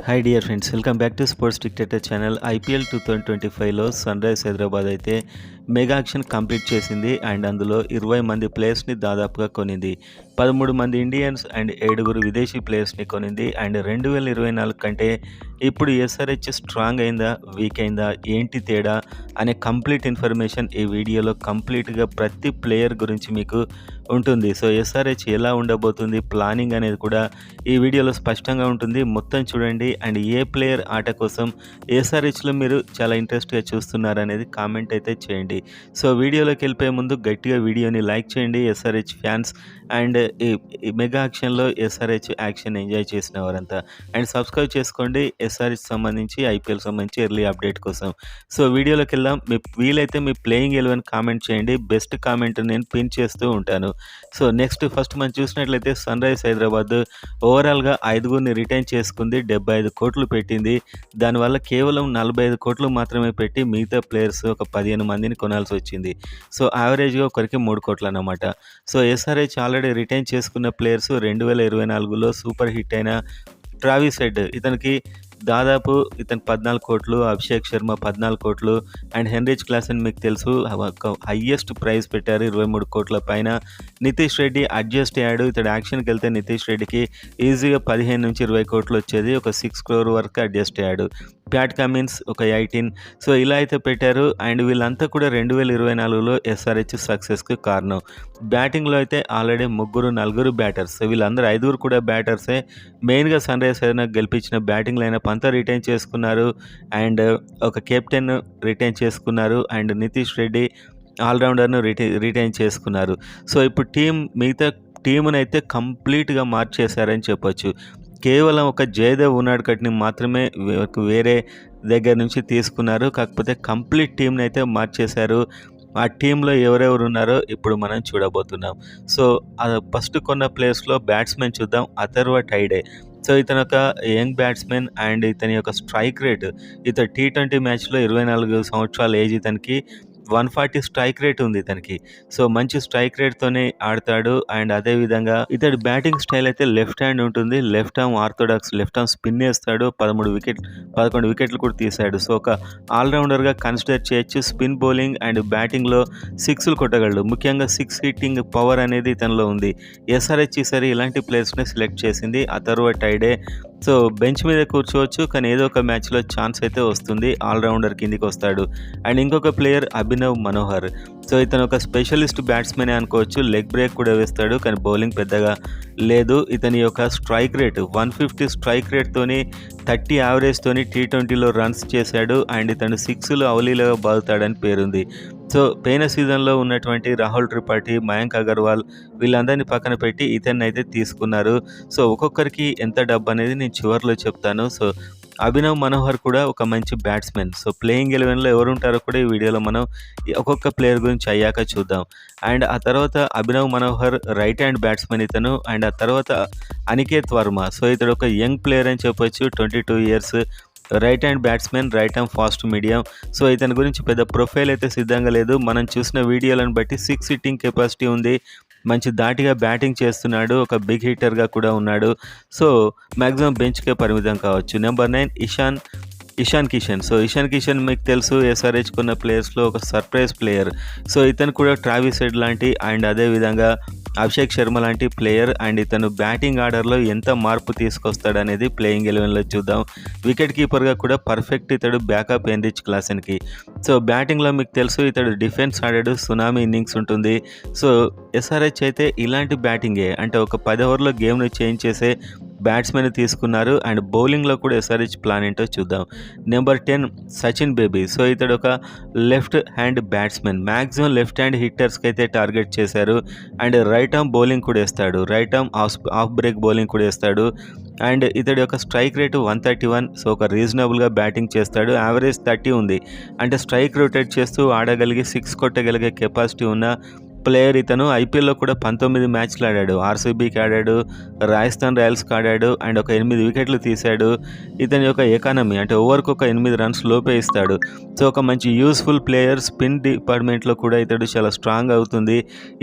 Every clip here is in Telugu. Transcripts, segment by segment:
Hi dear friends, welcome back to sports dictator channel. IPL 2025లో సన్ రైజ్ హైదరాబాద్ అయితే మెగా యాక్షన్ కంప్లీట్ చేసింది అండ్ అందులో 20 మంది ప్లేయర్స్ని దాదాపుగా కొనింది. 13 మంది ఇండియన్స్ అండ్ 7 విదేశీ ప్లేయర్స్ని కొనింది. అండ్ 2024 కంటే ఇప్పుడు ఎస్ఆర్హెచ్ స్ట్రాంగ్ అయిందా, వీక్ అయిందా, ఏంటి తేడా అనే కంప్లీట్ ఇన్ఫర్మేషన్ ఈ వీడియోలో కంప్లీట్గా ప్రతి ప్లేయర్ గురించి మీకు ఉంటుంది. సో ఎస్ఆర్హెచ్ ఎలా ఉండబోతుంది, ప్లానింగ్ అనేది కూడా ఈ వీడియోలో స్పష్టంగా ఉంటుంది. మొత్తం చూడండి. అండ్ ఏ ప్లేయర్ ఆట కోసం ఎస్ఆర్హెచ్లో మీరు చాలా ఇంట్రెస్ట్గా చూస్తున్నారు అనేది కామెంట్ అయితే చేయండి. సో వీడియోలోకి వెళ్ళిపోయే ముందు గట్టిగా వీడియోని లైక్ చేయండి ఎస్ఆర్హెచ్ ఫ్యాన్స్ అండ్ ఈ మెగా యాక్షన్లో ఎస్ఆర్హెచ్ యాక్షన్ ఎంజాయ్ చేసిన వారంతా. అండ్ సబ్స్క్రైబ్ చేసుకోండి ఎస్ఆర్హెచ్ సంబంధించి, ఐపీఎల్ సంబంధించి ఎర్లీ అప్డేట్ కోసం. సో వీడియోలోకి వెళ్దాం. మీ వీలైతే మీ ప్లేయింగ్ 11 కామెంట్ చేయండి. బెస్ట్ కామెంట్ నేను పిన్ చేస్తూ ఉంటాను. సో నెక్స్ట్ ఫస్ట్ మనం చూసినట్లయితే సన్ రైజ్ హైదరాబాద్ ఓవరాల్గా 5 రిటైన్ చేసుకుంది. 75 కోట్లు పెట్టింది. దానివల్ల కేవలం 45 కోట్లు మాత్రమే పెట్టి మిగతా ప్లేయర్స్ ఒక 15 మందిని కొనాల్సి వచ్చింది. సో యావరేజ్గా ఒకరికి 3 కోట్లు అన్నమాట. సో ఎస్ఆర్హెచ్ ఆల్రెడీ రిటైన్ చేసుకున్న ప్లేయర్స్ 2024లో సూపర్ హిట్ అయిన ట్రావిస్ హెడ్, ఇతను 14 కోట్లు, అభిషేక్ శర్మ 14 కోట్లు అండ్ హెన్రిచ్ క్లాసెన్ మీకు తెలుసు హయ్యెస్ట్ ప్రైస్ పెట్టారు 23 కోట్ల పైన. నితీష్ రెడ్డి అడ్జస్ట్ అయ్యాడు. ఇతడు యాక్షన్కి వెళ్తే నితీష్ రెడ్డికి ఈజీగా 15 నుంచి 20 కోట్లు వచ్చేది. ఒక 6 crore వరకు అడ్జస్ట్ అయ్యాడు. ప్యాట్ కమిన్స్ ఒక 18. సో ఇలా అయితే పెట్టారు. అండ్ వీళ్ళంతా కూడా 2024లో ఎస్ఆర్హెచ్ సక్సెస్కి కారణం. బ్యాటింగ్లో అయితే ఆల్రెడీ 3-4 బ్యాటర్స్, వీళ్ళందరూ 5 కూడా బ్యాటర్సే. మెయిన్గా సన్ రైజ్ హైదరాబాద్ గెలిపించిన బ్యాటింగ్ లైనప్ అంతా రిటైన్ చేసుకున్నారు. అండ్ ఒక కెప్టెన్ రిటైన్ చేసుకున్నారు. అండ్ నితీష్ రెడ్డి ఆల్రౌండర్ను రిటైన్ చేసుకున్నారు. సో ఇప్పుడు మిగతా టీమును అయితే కంప్లీట్గా మార్చేశారని చెప్పొచ్చు. కేవలం ఒక జయదేవ్ ఉన్నాడుకట్ని మాత్రమే వేరే దగ్గర నుంచి తీసుకున్నారు. కాకపోతే కంప్లీట్ టీంని అయితే మార్చేశారు. ఆ టీంలో ఎవరెవరు ఉన్నారో ఇప్పుడు మనం చూడబోతున్నాం. సో ఫస్ట్ కొన్న ప్లేయర్స్లో బ్యాట్స్మెన్ చూద్దాం. అథర్వ టైడే. సో ఇతను ఒక యంగ్ బ్యాట్స్మెన్ అండ్ ఇతని యొక్క స్ట్రైక్ రేట్, ఇతను T20 మ్యాచ్లో 24 సంవత్సరాల ఏజ్, ఇతనికి 140 స్ట్రైక్ రేట్ ఉంది ఇతనికి. సో మంచి స్ట్రైక్ రేట్తోనే ఆడతాడు. అండ్ అదేవిధంగా ఇతడి బ్యాటింగ్ స్టైల్ అయితే లెఫ్ట్ హ్యాండ్ ఉంటుంది. Left arm orthodox, left arm spin వేస్తాడు. 11 వికెట్లు కూడా తీశాడు. సో ఒక ఆల్రౌండర్గా కన్సిడర్ చేయొచ్చు. స్పిన్ బౌలింగ్ అండ్ బ్యాటింగ్లో 6లు కొట్టగలడు. ముఖ్యంగా 6 హిట్టింగ్ పవర్ అనేది ఇతనిలో ఉంది. ఎస్ఆర్హెచ్ ఈసారి ఇలాంటి ప్లేయర్స్ని సెలెక్ట్ చేసింది. అథర్వ టైడే. సో బెంచ్ మీద కూర్చోవచ్చు, కానీ ఏదో ఒక మ్యాచ్లో ఛాన్స్ అయితే వస్తుంది. ఆల్రౌండర్ కిందికి వస్తాడు. అండ్ ఇంకొక ప్లేయర్ అభినవ్ మనోహర్. సో ఇతను ఒక స్పెషలిస్ట్ బ్యాట్స్మెన్ అనుకోవచ్చు. లెగ్ బ్రేక్ కూడా వేస్తాడు, కానీ బౌలింగ్ పెద్దగా లేదు. ఇతని యొక్క స్ట్రైక్ రేట్ 150 స్ట్రైక్ రేట్తోని 30 యావరేజ్తోని T20లో రన్స్ చేశాడు. అండ్ ఇతను 6లు అవలీలుగా బాదుతాడని పేరుంది. సో పోయిన సీజన్లో ఉన్నటువంటి రాహుల్ త్రిపాఠి, మయాంక్ అగర్వాల్ వీళ్ళందరినీ పక్కన పెట్టి ఇతన్ని అయితే తీసుకున్నారు. సో ఒక్కొక్కరికి ఎంత డబ్బు అనేది నేను చివరిలో చెప్తాను. సో అభినవ్ మనోహర్ కూడా ఒక మంచి బ్యాట్స్మెన్. సో ప్లేయింగ్ 11లో ఎవరు ఉంటారో కూడా ఈ వీడియోలో మనం ఒక్కొక్క ప్లేయర్ గురించి అయ్యాక చూద్దాం. అండ్ ఆ తర్వాత Abhinav Manohar right hand batsmen ఇతను. అండ్ ఆ తర్వాత అనికేత్ వర్మ. సో ఇతడు ఒక యంగ్ ప్లేయర్ అని చెప్పొచ్చు, 22 years, right hand batsmen, right hand fast medium. So ఇతని గురించి పెద్ద ప్రొఫైల్ అయితే సిద్ధంగా లేదు. మనం చూసిన వీడియోలను బట్టి 6 హిట్టింగ్ కెపాసిటీ ఉంది. మంచి ధాటిగా బ్యాటింగ్ చేస్తున్నాడు. ఒక బిగ్ హిట్టర్గా కూడా ఉన్నాడు. సో మ్యాక్సిమం బెంచ్కే పరిమితం కావచ్చు. నెంబర్ 9 ఇషాన్ కిషన్. సో ఇషాన్ కిషన్ మీకు తెలుసు ఎస్ఆర్హెచ్ కొన్న ప్లేయర్స్లో ఒక సర్ప్రైజ్ ప్లేయర్. సో ఇతను కూడా ట్రావిస్ హెడ్ లాంటి అండ్ అదేవిధంగా అభిషేక్ శర్మ లాంటి ప్లేయర్. అండ్ ఇతను బ్యాటింగ్ ఆర్డర్లో ఎంత మార్పు తీసుకొస్తాడనేది ప్లేయింగ్ 11లో చూద్దాం. వికెట్ కీపర్గా కూడా పర్ఫెక్ట్ ఇతడు, బ్యాకప్ హెన్రిచ్ క్లాసెన్కి. సో బ్యాటింగ్లో మీకు తెలుసు ఇతడు డిఫెన్స్ ఆడాడు, సునామీ ఇన్నింగ్స్ ఉంటుంది. సో ఎస్ఆర్హెచ్ అయితే ఇలాంటి బ్యాటింగే, అంటే ఒక 10 ఓవర్లో గేమ్ను చేంజ్ చేసే బ్యాట్స్మెన్ తీసుకున్నారు. అండ్ బౌలింగ్లో కూడా ఎస్ఆర్హెచ్ ప్లాన్ ఏంటో చూద్దాం. Number 10 Sachin baby. సో ఇతడు ఒక left hand batsman. Maximum left hand హిట్టర్స్కి అయితే టార్గెట్ చేశారు. అండ్ రైట్ ఆర్మ్ బౌలింగ్ కూడా వేస్తాడు, right arm off break bowling కూడా వేస్తాడు. అండ్ ఇతడి యొక్క స్ట్రైక్ రేటు 131. సో ఒక రీజనబుల్గా బ్యాటింగ్ చేస్తాడు. యావరేజ్ 30 ఉంది. అంటే స్ట్రైక్ రొటేట్ చేస్తూ ఆడగలిగి 6 కొట్టగలిగే కెపాసిటీ ఉన్న ప్లేయర్ ఇతను. ఐపీఎల్లో కూడా 19 మ్యాచ్లు ఆడాడు. ఆర్సీబీకి ఆడాడు, రాజస్థాన్ రాయల్స్కి ఆడాడు. అండ్ ఒక 8 వికెట్లు తీశాడు. ఇతని యొక్క ఎకానమీ అంటే ఓవర్కి ఒక 8 రన్స్ లోపే ఇస్తాడు. సో ఒక మంచి యూస్ఫుల్ ప్లేయర్. స్పిన్ డిపార్ట్మెంట్లో కూడా ఇతడు చాలా స్ట్రాంగ్ అవుతుంది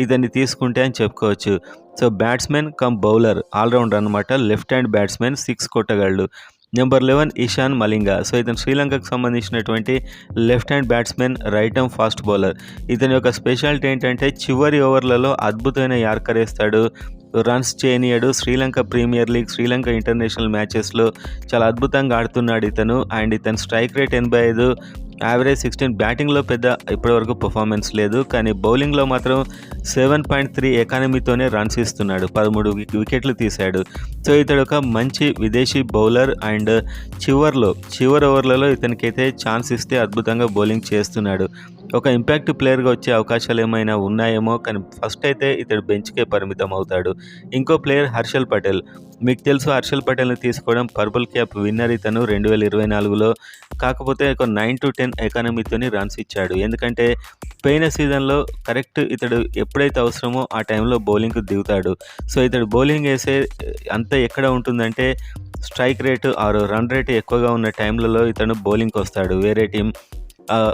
ఇతన్ని తీసుకుంటే అని చెప్పుకోవచ్చు. So batsman cum bowler, allrounder అనమాట. లెఫ్ట్ హ్యాండ్ బ్యాట్స్మెన్, 6 కొట్టగలడు. నెంబర్ 11 ఇషాన్ మలింగ. సో, ఇతను శ్రీలంకకు సంబంధించినటువంటి left hand batsman, right arm fast bowler. ఇతని యొక్క స్పెషాలిటీ ఏంటంటే చివరి ఓవర్లలో అద్భుతమైన యార్కర్ ఏస్తాడు. రన్స్ చేయనీయడు. Sri Lanka premier league, Sri Lanka international మ్యాచెస్‌లో చాలా అద్భుతంగా ఆడుతున్నాడు ఇతను. అండ్ ఇతని స్ట్రైక్ రేట్ 85, యావరేజ్ 16. బ్యాటింగ్‌లో పెద్ద ఇప్పటివరకు పెర్ఫార్మెన్స్ లేదు. కానీ బౌలింగ్‌లో మాత్రం 7.3 ఎకానమీతోనే రన్స్ ఇస్తున్నాడు. 13 వికెట్లు తీశాడు. సో, ఇతడు ఒక మంచి విదేశీ బౌలర్. అండ్ చివరి ఓవర్లలో ఇతనికైతే ఛాన్స్ ఇస్తే అద్భుతంగా బౌలింగ్ చేస్తున్నాడు. ఒక ఇంపాక్ట్ ప్లేయర్‌గా వచ్చే అవకాశాలు ఏమైనా ఉన్నాయేమో, కానీ ఫస్ట్ అయితే ఇతడు బెంచ్‌కే పరిమితం అవుతాడు. ఇంకో ప్లేయర్ హర్షల్ పటేల్. మీకు తెలుసు హర్షల్ పటేల్‌ని తీసుకోవడం, పర్పుల్ క్యాప్ విన్నర్ ఇతను 2024లో. కాకపోతే ఒక 9-10 ఎకానమీతోని రన్స్ ఇచ్చాడు. ఎందుకంటే పోయిన సీజన్‌లో కరెక్ట్ ఇతడు ఎప్పుడైతే అవసరమో ఆ టైంలో బౌలింగ్‌కి దిగుతాడు. సో, ఇతడు బౌలింగ్ వేసే అంత ఎక్కడ ఉంటుందంటే strike rate or run rate ఎక్కువగా ఉన్న టైంలలో ఇతను బౌలింగ్‌కి వస్తాడు. వేరే టీం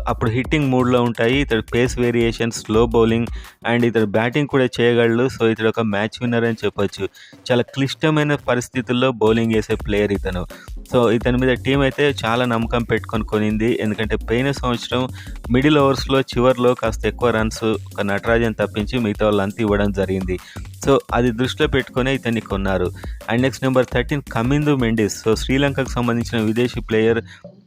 అప్పుడు హిట్టింగ్ మూడ్‌లో ఉంటాయి. ఇతడు pace variation, slow bowling and ఇతడు బ్యాటింగ్ కూడా చేయగలడు. సో, ఇతడు ఒక మ్యాచ్ విన్నర్ అని చెప్పొచ్చు. చాలా క్లిష్టమైన పరిస్థితుల్లో బౌలింగ్ వేసే ప్లేయర్ ఇతను. సో, ఇతని మీద టీం అయితే చాలా నమ్మకం పెట్టుకొని కొనింది. ఎందుకంటే పోయిన సంవత్సరం మిడిల్ ఓవర్స్‌లో చివర్లో కాస్త ఎక్కువ రన్స్ ఒక నటరాజన్ తప్పించి మిగతా వాళ్ళంతా ఇవ్వడం జరిగింది. సో, అది దృష్టిలో పెట్టుకొనే ఇతన్ని కొన్నారు. And next number 13 Kamindu Mendis. So, శ్రీలంకకు సంబంధించిన విదేశీ ప్లేయర్.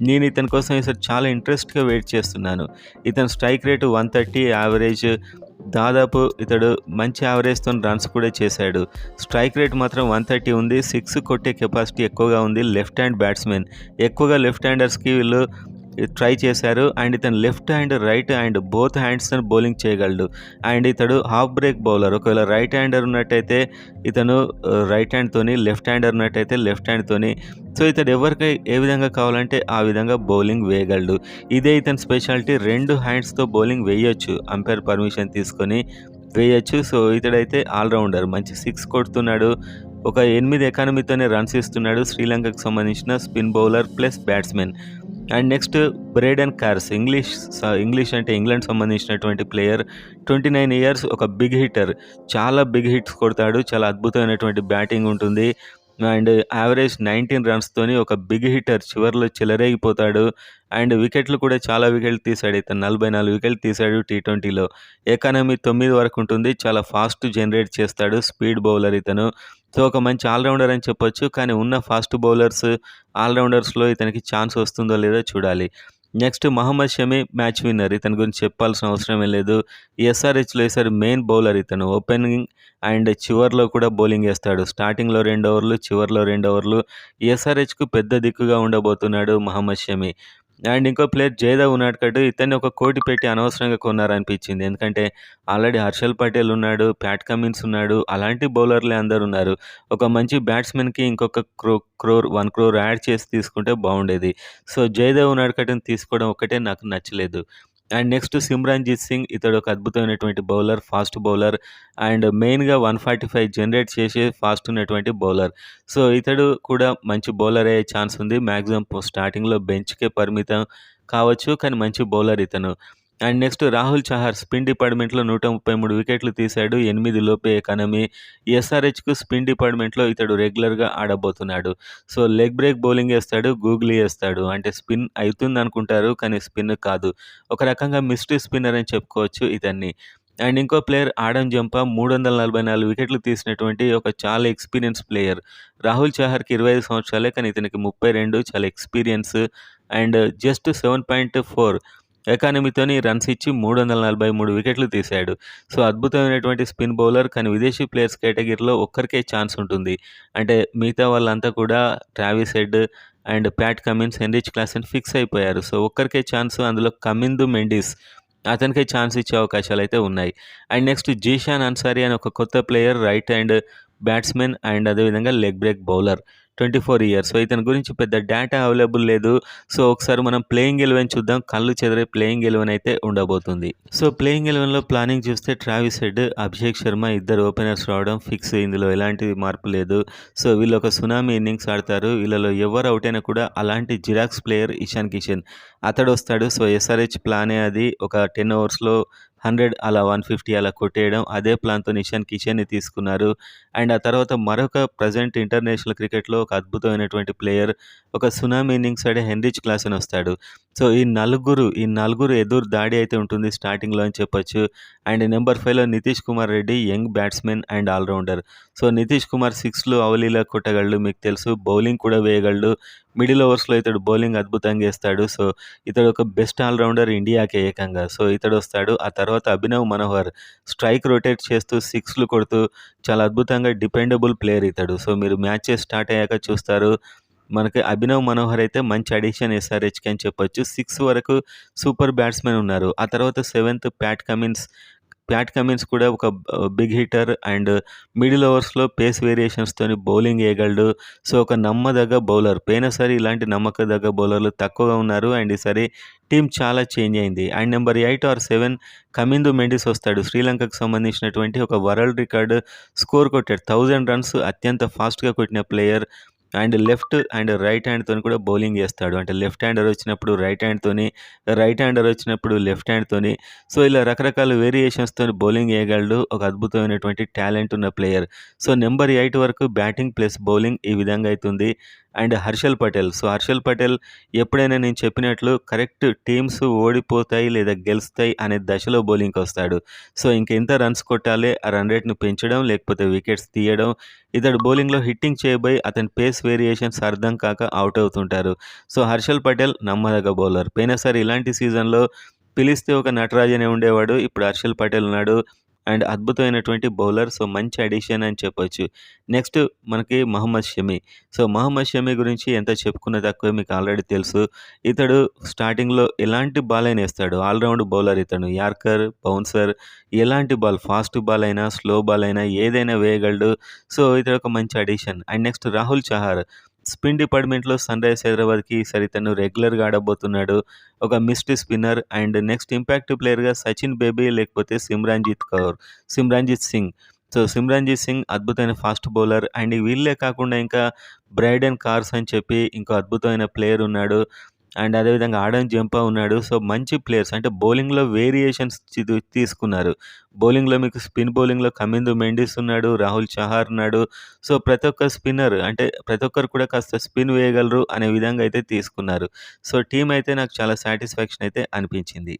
నేను ఇతని కోసం ఈసారి చాలా ఇంట్రెస్ట్‌గా వెయిట్ చేస్తున్నాను. ఇతని స్ట్రైక్ రేటు 130, యావరేజ్ దాదాపు ఇతడు మంచి యావరేజ్‌తోని రన్స్ కూడా చేశాడు. స్ట్రైక్ రేట్ మాత్రం 130 ఉంది. 6 కొట్టే కెపాసిటీ ఎక్కువగా ఉంది. Left hand batsman. ఎక్కువగా లెఫ్ట్ హ్యాండర్స్‌కి వీళ్ళు ట్రై చేశారు. అండ్ ఇతను left hand, right hand both హ్యాండ్స్‌తోని బౌలింగ్ చేయగలడు. అండ్ ఇతడు హాఫ్ బ్రేక్ బౌలర్. ఒకవేళ రైట్ హ్యాండర్ ఉన్నట్టయితే ఇతను రైట్ హ్యాండ్‌తోని, లెఫ్ట్ హ్యాండర్ ఉన్నట్టయితే లెఫ్ట్ హ్యాండ్‌తోని. సో, ఇతడు ఎవరికి ఏ విధంగా కావాలంటే ఆ విధంగా బౌలింగ్ వేయగలడు. ఇదే ఇతని స్పెషాలిటీ. 2 హ్యాండ్స్‌తో బౌలింగ్ వేయొచ్చు. అంపైర్ పర్మిషన్ తీసుకొని వేయొచ్చు. సో, ఇతడైతే ఆల్రౌండర్. మంచి 6 కొడుతున్నాడు. ఒక 8 ఎకానమీతోనే రన్స్ ఇస్తున్నాడు. శ్రీలంకకు సంబంధించిన spin bowler plus batsman. And next Brydon Carse. English అంటే ఇంగ్లాండ్ సంబంధించినటువంటి ప్లేయర్. 29 ఇయర్స్, ఒక బిగ్ హిట్టర్. చాలా బిగ్ హిట్స్ కొడతాడు. చాలా అద్భుతమైనటువంటి బ్యాటింగ్ ఉంటుంది. అండ్ యావరేజ్ 19 రన్స్‌తోని ఒక బిగ్ హిట్టర్. చివర్లో చెలరేగిపోతాడు. అండ్ వికెట్లు కూడా చాలా వికెట్లు తీశాడు ఇతను. 44 వికెట్లు తీశాడు టీ20లో. ఎకానమీ 9 వరకు ఉంటుంది. చాలా ఫాస్ట్ జనరేట్ చేస్తాడు. స్పీడ్ బౌలర్ ఇతను. సో, ఒక మంచి ఆల్రౌండర్ అని చెప్పొచ్చు. కానీ ఉన్న ఫాస్ట్ బౌలర్స్, ఆల్రౌండర్స్‌లో ఇతనికి ఛాన్స్ వస్తుందో లేదో చూడాలి. Next Mohammed Shami match winner. ఇతని గురించి చెప్పాల్సిన అవసరమే లేదు. ఎస్ఆర్‌హెచ్‌లో ఈసారి మెయిన్ బౌలర్ ఇతను. ఓపెనింగ్ అండ్ చివర్లో కూడా బౌలింగ్ వేస్తాడు. స్టార్టింగ్‌లో 2 ఓవర్లు, చివర్లో 2 ఓవర్లు. ఎస్ఆర్‌హెచ్‌కు పెద్ద దిక్కుగా ఉండబోతున్నాడు మహమ్మద్ షమి. అండ్ ఇంకో ప్లేయర్ జయదేవ్ ఉనాడ్కట్. ఇతన్ని 1 కోటి పెట్టి అనవసరంగా కొన్నారనిపించింది. ఎందుకంటే ఆల్రెడీ హర్షల్ పటేల్ ఉన్నాడు, ప్యాట్ కమిన్స్ ఉన్నాడు. అలాంటి బౌలర్లే అందరూ ఉన్నారు. ఒక మంచి బ్యాట్స్‌మెన్‌కి ఇంకొక 1 crore యాడ్ చేసి తీసుకుంటే బాగుండేది. సో, జయదేవ్ ఉనాడ్కట్‌ని తీసుకోవడం ఒక్కటే నాకు నచ్చలేదు. And next Simranjit Singh. ఇతడు ఒక అద్భుతమైనటువంటి బౌలర్, ఫాస్ట్ బౌలర్. అండ్ మెయిన్‌గా 145 జనరేట్ చేసే ఫాస్ట్ ఉన్నటువంటి బౌలర్. సో, ఇతడు కూడా మంచి బౌలర్ అయ్యే ఛాన్స్ ఉంది. మాక్సిమం స్టార్టింగ్‌లో బెంచ్‌కే పరిమితం కావచ్చు. కానీ మంచి బౌలర్ ఇతను. And next Rahul Chahar. Spin డిపార్ట్మెంట్‌లో 133 వికెట్లు తీశాడు. 8 లోపే ఎకానమీ. ఎస్ఆర్‌హెచ్‌కు స్పిన్ డిపార్ట్మెంట్‌లో ఇతడు రెగ్యులర్‌గా ఆడబోతున్నాడు. సో, లెగ్ బ్రేక్ బౌలింగ్ ఏస్తాడు, గూగ్లీ ఏస్తాడు. అంటే స్పిన్ అవుతుందనుకుంటారు, కానీ స్పిన్ కాదు. ఒక రకంగా మిస్టరీ స్పిన్నర్ అని చెప్పుకోవచ్చు ఇతన్ని. అండ్ ఇంకో ప్లేయర్ ఆడమ్ జంపా. 344 వికెట్లు తీసినటువంటి ఒక చాలా ఎక్స్‌పీరియన్స్ ప్లేయర్. రాహుల్ చహార్‌కి 25 సంవత్సరాలే, కానీ ఇతనికి 32. చాలా ఎక్స్‌పీరియన్స్. అండ్ జస్ట్ 7.4 ఎకానమీతోని రన్స్ ఇచ్చి 343 వికెట్లు తీశాడు. సో, అద్భుతమైనటువంటి స్పిన్ బౌలర్. కానీ విదేశీ ప్లేయర్స్ కేటగిరీలో ఒక్కరికే ఛాన్స్ ఉంటుంది. అంటే మిగతా వాళ్ళంతా కూడా Travis head and Pat Cummins, Heinrich Klaasen fix అయిపోయారు. సో, ఒక్కరికే ఛాన్స్. అందులో కమిందు మెండిస్. అతనికే ఛాన్స్ ఇచ్చే అవకాశాలైతే ఉన్నాయి. అండ్ నెక్స్ట్ జీషాన్ అన్సారీ అని ఒక కొత్త player. Right hand batsman and అదేవిధంగా leg break bowler. 24 years. So, ఇతని గురించి పెద్ద డేటా అవైలబుల్ లేదు. సో, ఒకసారి మనం ప్లేయింగ్ 11 చూద్దాం. కళ్ళు చెదిరే ప్లేయింగ్ 11 అయితే ఉండబోతుంది. సో, ప్లేయింగ్ 11లో ప్లానింగ్ చూస్తే ట్రావిస్ హెడ్, అభిషేక్ శర్మ ఇద్దరు ఓపెనర్స్ రావడం ఫిక్స్. ఇందులో ఎలాంటి మార్పు లేదు. సో, వీళ్ళు ఒక సునామీ ఇన్నింగ్స్ ఆడతారు. వీళ్ళలో ఎవరు అవుట్ అయినా కూడా అలాంటి జిరాక్స్ ప్లేయర్ ఇషాన్ కిషన్ అతడు వస్తాడు. సో, ఎస్ఆర్‌హెచ్ ప్లానే అది. ఒక 10 ఓవర్స్‌లో 100 అలా 150 అలా కొట్టేయడం. అదే ప్లాన్‌తో ఇషాన్ కిషన్‌ని తీసుకున్నారు. అండ్ ఆ తర్వాత మరొక ప్రెజెంట్ ఇంటర్నేషనల్ క్రికెట్‌లో ఒక అద్భుతమైనటువంటి ప్లేయర్ ఒక సునామీ ఇన్నింగ్స్ ఆడే హెన్రిచ్ క్లాసెన్ వస్తాడు. సో, ఈ నలుగురు ఎదురు దాడి అయితే ఉంటుంది స్టార్టింగ్‌లో అని చెప్పొచ్చు. అండ్ నంబర్ 5లో Nitish Kumar Reddy young batsman and allrounder. So, Nitish Kumar 6లు అవలీలా కొట్టగలడు మీకు తెలుసు. బౌలింగ్ కూడా వేయగలడు. మిడిల్ ఓవర్స్‌లో ఇతడు బౌలింగ్ అద్భుతంగా ఏస్తాడు. సో, ఇతడు ఒక బెస్ట్ ఆల్‌రౌండర్ ఇండియాకే ఏకంగా. సో, ఇతడొస్తాడు. ఆ తర్వాత అభినవ్ మనోహర్ స్ట్రైక్ రొటేట్ చేస్తూ 6లు కొడుతూ చాలా అద్భుతంగా డిపెండబుల్ ప్లేయర్ ఇతడు. సో, మీరు మ్యాచెస్ స్టార్ట్ అయ్యాక చూస్తారు. మనకి అభినవ్ మనోహర్ అయితే మంచి అడిషన్ ఎస్ఆర్‌హెచ్‌కి అని చెప్పొచ్చు. 6 వరకు సూపర్ బ్యాట్స్‌మెన్ ఉన్నారు. ఆ తర్వాత సెవెంత్ ప్యాట్ కమిన్స్ కూడా ఒక బిగ్ హిట్టర్ అండ్ మిడిల్ ఓవర్స్‌లో పేస్ వేరియేషన్స్‌తోని బౌలింగ్ ఏయగలడు. సో, ఒక నమ్మదగ్గ బౌలర్. పోయినసారి ఇలాంటి నమ్మకదగ్గ బౌలర్లు తక్కువగా ఉన్నారు. అండ్ ఈసారి టీమ్ చాలా చేంజ్ అయింది. And number 8 or 7 Kamindu Mendis వస్తాడు. శ్రీలంకకు సంబంధించినటువంటి ఒక వరల్డ్ రికార్డ్ స్కోర్ కొట్టాడు. 1000 రన్స్ అత్యంత ఫాస్ట్‌గా కొట్టిన player. And left and right హ్యాండ్‌తోని కూడా బౌలింగ్ ఏస్తాడు. అంటే లెఫ్ట్ హ్యాండర్ వచ్చినప్పుడు రైట్ హ్యాండ్‌తోని, రైట్ హ్యాండర్ వచ్చినప్పుడు లెఫ్ట్ హ్యాండ్‌తోని. సో, ఇలా రకరకాల వేరియేషన్స్‌తోని బౌలింగ్ ఏయగలడు. ఒక అద్భుతమైనటువంటి టాలెంట్ ఉన్న ప్లేయర్. సో, నంబర్ 8 వరకు బ్యాటింగ్ ప్లస్ బౌలింగ్ ఈ విధంగా అయితుంది. అండ్ హర్షల్ పటేల్. సో, హర్షల్ పటేల్ ఎప్పుడైనా నేను చెప్పినట్లు కరెక్ట్ టీమ్స్ ఓడిపోతాయి లేదా గెలుస్తాయి అనే దశలో బౌలింగ్‌కొస్తాడు. సో, ఇంకెంత రన్స్ కొట్టాలి, ఆ రన్ రేట్‌ని పెంచడం లేకపోతే వికెట్స్ తీయడం. ఇతడు బౌలింగ్‌లో హిట్టింగ్ చేయబోయి అతని పేస్ వేరియేషన్స్ అర్థం కాక ఔట్ అవుతుంటారు. సో, హర్షల్ పటేల్ నమ్మదగ్గ బౌలర్. పోయినసారి ఇలాంటి సీజన్‌లో పిలిస్తే ఒక నటరాజ్ అనే ఉండేవాడు. ఇప్పుడు హర్షల్ పటేల్ ఉన్నాడు. అండ్ అద్భుతమైనటువంటి బౌలర్. సో, మంచి అడిషన్ అని చెప్పొచ్చు. నెక్స్ట్ మనకి మహమ్మద్ షమి. సో, మహమ్మద్ షమి గురించి ఎంత చెప్పుకున్నా తక్కువే మీకు ఆల్రెడీ తెలుసు. ఇతడు స్టార్టింగ్‌లో ఎలాంటి బాల్ అయినా ఏస్తాడు. ఆల్ రౌండ్ బౌలర్ ఇతను. యార్కర్, బౌన్సర్ ఎలాంటి బాల్ ఫాస్ట్ బాల్ అయినా, స్లో బాల్ అయినా ఏదైనా వేయగలడు. సో, ఇతడు ఒక మంచి addition. And next Rahul Chahar. Spin డిపార్ట్మెంట్‌లో సన్‌రైజ్ హైదరాబాద్‌కి ఈసారి ఇతను రెగ్యులర్‌గా ఆడబోతున్నాడు. ఒక mystery spinner and next impact ప్లేయర్‌గా సచిన్ బేబీ లేకపోతే సిమ్రాన్‌జిత్ సింగ్. సో, సిమ్రాన్‌జిత్ సింగ్ అద్భుతమైన ఫాస్ట్ బౌలర్ అండ్ వీళ్ళే కాకుండా ఇంకా బ్రైడెన్ కార్స్ అని చెప్పి ఇంకో అద్భుతమైన ప్లేయర్ ఉన్నాడు. అండ్ అదేవిధంగా ఆడన్ జంపా ఉన్నాడు. సో, మంచి ప్లేయర్స్ అంటే బౌలింగ్‌లో వేరియేషన్స్ తీసుకున్నారు. బౌలింగ్‌లో మీకు స్పిన్ బౌలింగ్‌లో కమిందు మెండిస్ ఉన్నాడు. రాహుల్ చహార్ ఉన్నాడు. సో, ప్రతి ఒక్క స్పిన్నర్ అంటే ప్రతి ఒక్కరు కూడా కాస్త స్పిన్ వేయగలరు అనే విధంగా అయితే తీసుకున్నారు. సో, టీమ్ అయితే నాకు చాలా సాటిస్ఫాక్షన్ అయితే అనిపించింది.